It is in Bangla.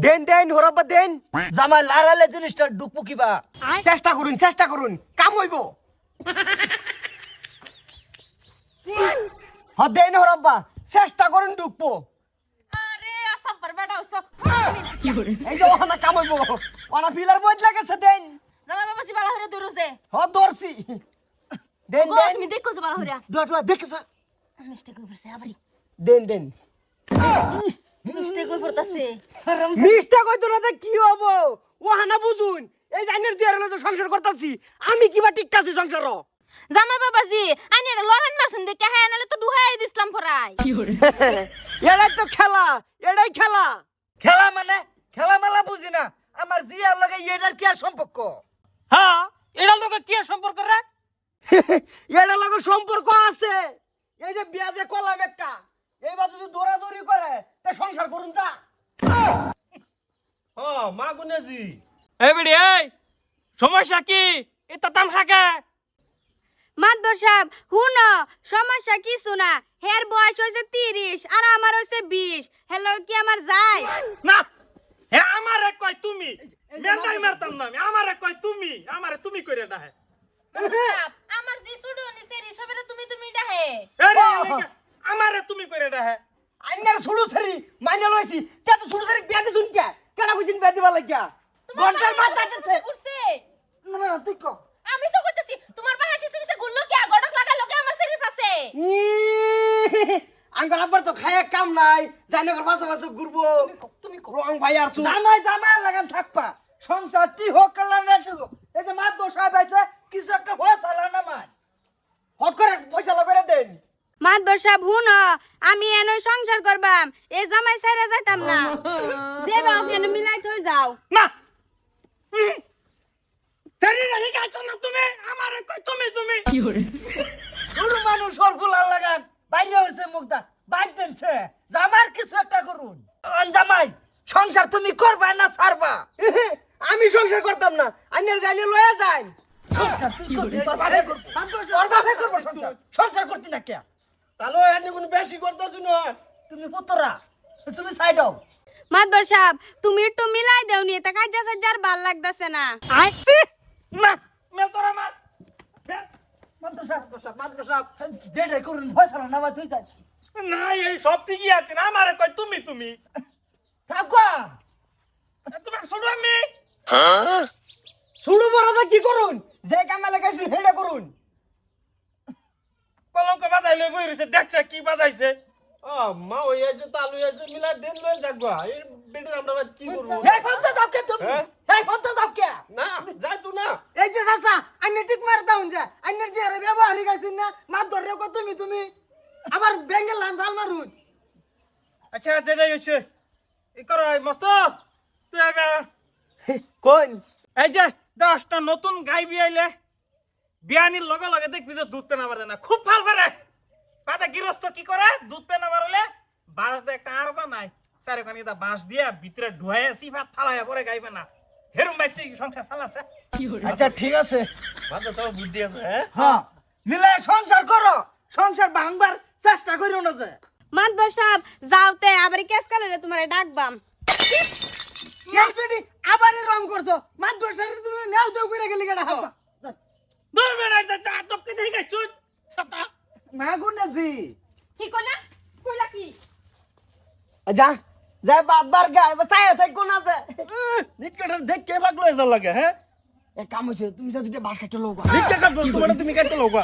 দেন দেন হরব্বা দেন জামাই লারালে জিনিসটা ডুকবো কিবা চেষ্টা করুন কাম হইব দেন হরব্বা চেষ্টা করুন ডুকবো আরে আসাব্বার বেটা ওসব এই যে ওখানে কাম হইব ওনা ফিলার বইত লাগেছে দেন জামাই বাবাজি বালা হরে দরুজে দরছি দেন গো দেন তুমি দেখো যে বালা হরে ডটবা দেখছ মিস্টেক হই পড়ছে আবারই দেন দেন মিস্টেক হই পড়তাছে মিষ্টা কইতো না তে কি হবো ওহানা বুঝুন এই জাইনের দিয়ার লগে সংসার করতাছি আমি কিবা টিকতাছি সংসার জামাই বাবাজি আইনে লড়াই মারছুন দেখে হ্যাঁ নালে তো ডুহাই দিছলাম ফরাই এটাই তো খেলা এটাই খেলা খেলা মানে খেলা মেলা বুঝি না আমার জিয়ার লগে এটার কি আর সম্পর্ক হ্যাঁ এটার লগে কি সম্পর্ক রে এটার লগে সম্পর্ক আছে এই যে বিয়া যে করলাম একটা এইবার যদি দৌড়াদৌড়ি করে তা সংসার করুন যা মা গুনেজি এই বেড়ি এই সমস্যা কি এটা তামসা কে মাদবর সাহেব হুনো সমস্যা কিছু না হের বয়স হইছে 30 আর আমার হইছে 20 হ্যালো কি আমার যায় না হে আমারে কই তুমি মেলাই মারতাম না আমি আমারে কই তুমি আমারে তুমি কইরা না হে আমার জি সুডো নি সেরি সবেরে তুমি তুমি ডাহে আরে আমারে তুমি কইরা না হে আইনার ছুড়ু ছড়ি মাইনা লইছি তে তো ছুড়ু ছড়ি বিয়া দিছুন কে কেডা কইছিন বিয়া দিবা লাগিয়া ঘন্টার মাথা দিছে উঠছে না তুই কো আমি তো কইতেছি তোমার বাহে পিছে পিছে গুল্লো কি আগড়ক লাগাই লগে আমার শরীর আছে আঙ্গার আব্বার তো খায়া কাম নাই জানি ওর পাশে পাশে ঘুরবো তুমি রং ভাই আর জামাই জামাই লাগাম থাকবা সংসারটি হোক কল্যাণ রাখি হোক এই যে মাত দোষ আছে কিছু একটা হয়ে চালা না মাই হট করে পয়সা লাগারে দেন মাদবর সাহেব হুনো আমি এনই সংসার করবাম এই জামাই ছাইরা যাইতাম না দেবা কেন মিলাই থই যাও না সেরি রে গাইছো না তুমি আমারে কই তুমি তুমি কি করে ছোট মানুষ ওর ফুলার লাগান বাইরে হইছে মুখটা বাইর দেনছে জামার কিছু একটা করুন জামাই সংসার তুমি করবা না ছাড়বা আমি সংসার করতাম না আইনের জাইলে লয়ে যাই সংসার তুই করবি তোর বাপে করবি তোর বাপে করবো সংসার সংসার করতি না কে তাহলে এনে কোনো বেশি করতেছ না তুমি পুতরা তুমি সাইড হও মাদবর সাহেব তুমি একটু মিলাই দেও নি তা কাজা সাজার ভাল লাগতাছে না না মে তোরা মার মাদ্রাসা যেটাই করুন ফয়সালা নামা তুই যাই না এই সব ঠিকই আছে না আমারে কই তুমি তুমি কাকা তোমার শুনো আমি শুরু বড়টা কি করুন যে কামে লাগাইছি হেডা করুন কলঙ্ক বাজাই লই বই রইছে দেখছে কি বাজাইছে মা ওই আছে তালু আছে মিলা দিন লয়ে যাগবা এই বেটির আমরা কি করব এই ফোনটা যাও কে তুমি এই ফোনটা যাও কে না আমি যাই তো না এই যে চাচা আইনে ঠিক মার দাউন যা আইনের যে রে ব্যবহারই গাইছিন না মার ধরে কো তুমি আবার বেঙ্গল লান ভাল মারুন আচ্ছা যেটাই হচ্ছে ই করো মস্ত তুই আগে কোন এই যে 10টা নতুন গাই বিয়াইলে বিয়ানির লগে লগে দেখবি যে দুধ পেনা মারে না খুব ভাল পারে পাতা গৃহস্থ কি করে দুধ পেনা মারলে বাঁশ দিয়ে একটা আর বানাই চারিখানি দা বাঁশ দিয়া ভিতরে ঢুয়াইয়া সিফাত ফালাইয়া পরে গাইবে না হেরুম বাইতে সংসার চালাছে আচ্ছা ঠিক আছে মাথা সব বুদ্ধি আছে হ্যাঁ হ্যাঁ মিলে সংসার করো সংসার ভাঙবার চেষ্টা করিও না যে মাদবর সাহেব যাওতে আবার কেস কালে তোমারে ডাকবাম এই বেটি আবারই রং করছো মাত দর্শারে তুমি নাও দেও করে গেলি কেডা হাও দূর বেড়াই দা আদবকে দেখি গাইছুন সাতা মাগুনেছি কি কইলা কইলা কি যা যা বাবার গায় বাসায় থাই কোন আছে নিট কাটার দেখ কে পাগল হয়ে যাল লাগে হ্যাঁ এক কাম হইছে তুমি যদি বাস কাটতে লও নিট কাটা তোমার তুমি কাটতে লোকা